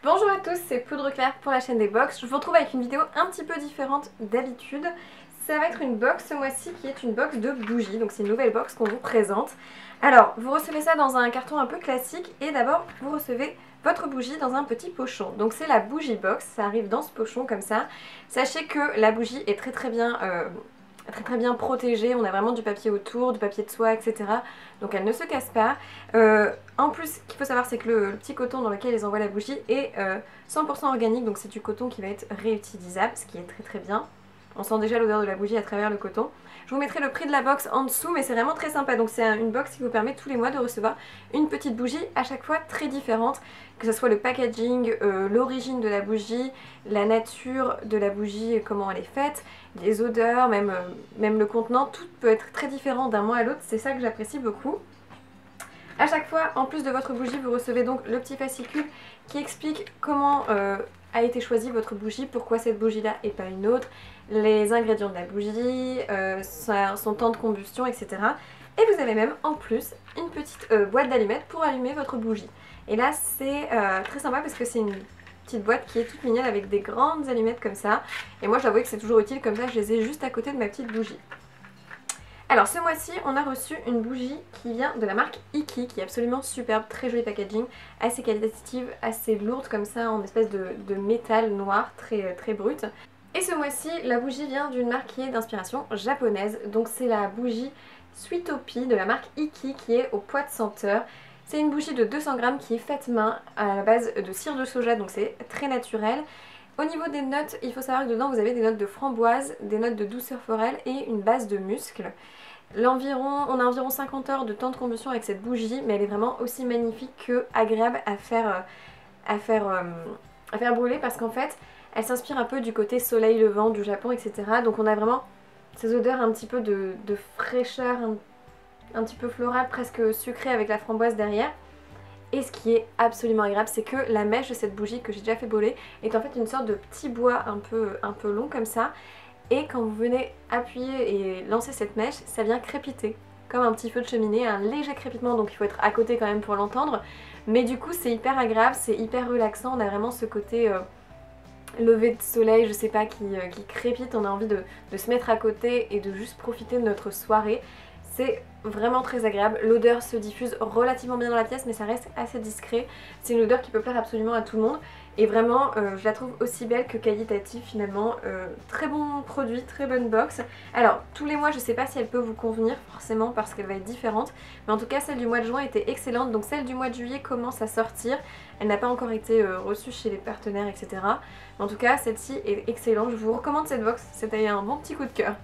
Bonjour à tous, c'est Poudre Claire pour la chaîne des box. Je vous retrouve avec une vidéo un petit peu différente d'habitude. Ça va être une box ce mois-ci qui est une box de bougies, donc c'est une nouvelle box qu'on vous présente. Alors, vous recevez ça dans un carton un peu classique et d'abord vous recevez votre bougie dans un petit pochon. Donc c'est la bougie box, ça arrive dans ce pochon comme ça. Sachez que la bougie est très bien protégée, on a vraiment du papier autour, du papier de soie, etc. Donc elle ne se casse pas. En plus, ce qu'il faut savoir, c'est que le petit coton dans lequel ils envoient la bougie est 100% organique, donc c'est du coton qui va être réutilisable, ce qui est très bien. On sent déjà l'odeur de la bougie à travers le coton. Je vous mettrai le prix de la box en dessous, mais c'est vraiment très sympa. Donc c'est une box qui vous permet tous les mois de recevoir une petite bougie à chaque fois très différente, que ce soit le packaging, l'origine de la bougie, la nature de la bougie, comment elle est faite, les odeurs, même le contenant, tout peut être très différent d'un mois à l'autre. C'est ça que j'apprécie beaucoup. À chaque fois, en plus de votre bougie, vous recevez donc le petit fascicule qui explique comment a été choisie votre bougie, pourquoi cette bougie-là et pas une autre, les ingrédients de la bougie, son temps de combustion, etc. Et vous avez même en plus une petite boîte d'allumettes pour allumer votre bougie. Et là, c'est très sympa parce que c'est une petite boîte qui est toute mignonne avec des grandes allumettes comme ça. Et moi, j'avoue que c'est toujours utile, comme ça, je les ai juste à côté de ma petite bougie. Alors ce mois-ci on a reçu une bougie qui vient de la marque Iki, qui est absolument superbe, très joli packaging, assez qualitative, assez lourde comme ça, en espèce de métal noir, très brut. Et ce mois-ci la bougie vient d'une marque qui est d'inspiration japonaise, donc c'est la bougie Sweetopi de la marque Iki qui est au poids de senteur. C'est une bougie de 200 grammes qui est faite main à la base de cire de soja, donc c'est très naturel. Au niveau des notes, il faut savoir que dedans vous avez des notes de framboise, des notes de douceur florale et une base de muscle. On a environ 50 heures de temps de combustion avec cette bougie, mais elle est vraiment aussi magnifique que agréable à faire brûler, parce qu'en fait elle s'inspire un peu du côté soleil levant du Japon, etc. Donc on a vraiment ces odeurs un petit peu de fraîcheur, un petit peu florale, presque sucrée avec la framboise derrière. Et ce qui est absolument agréable, c'est que la mèche de cette bougie que j'ai déjà fait brûler est en fait une sorte de petit bois un peu long comme ça. Et quand vous venez appuyer et lancer cette mèche, ça vient crépiter, comme un petit feu de cheminée, un léger crépitement, donc il faut être à côté quand même pour l'entendre. Mais du coup c'est hyper agréable, c'est hyper relaxant, on a vraiment ce côté lever de soleil, je sais pas, qui crépite, on a envie de se mettre à côté et de juste profiter de notre soirée. C'est vraiment très agréable, l'odeur se diffuse relativement bien dans la pièce mais ça reste assez discret. C'est une odeur qui peut plaire absolument à tout le monde et vraiment je la trouve aussi belle que qualitative finalement. Très bon produit, très bonne box. Alors tous les mois je sais pas si elle peut vous convenir forcément parce qu'elle va être différente, mais en tout cas celle du mois de juin était excellente, donc celle du mois de juillet commence à sortir. Elle n'a pas encore été reçue chez les partenaires, etc. Mais en tout cas celle-ci est excellente, je vous recommande cette box, c'était un bon petit coup de cœur.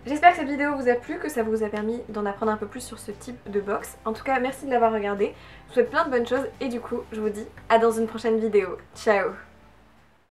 J'espère que cette vidéo vous a plu, que ça vous a permis d'en apprendre un peu plus sur ce type de box. En tout cas, merci de l'avoir regardé. Je vous souhaite plein de bonnes choses et du coup, je vous dis à dans une prochaine vidéo. Ciao!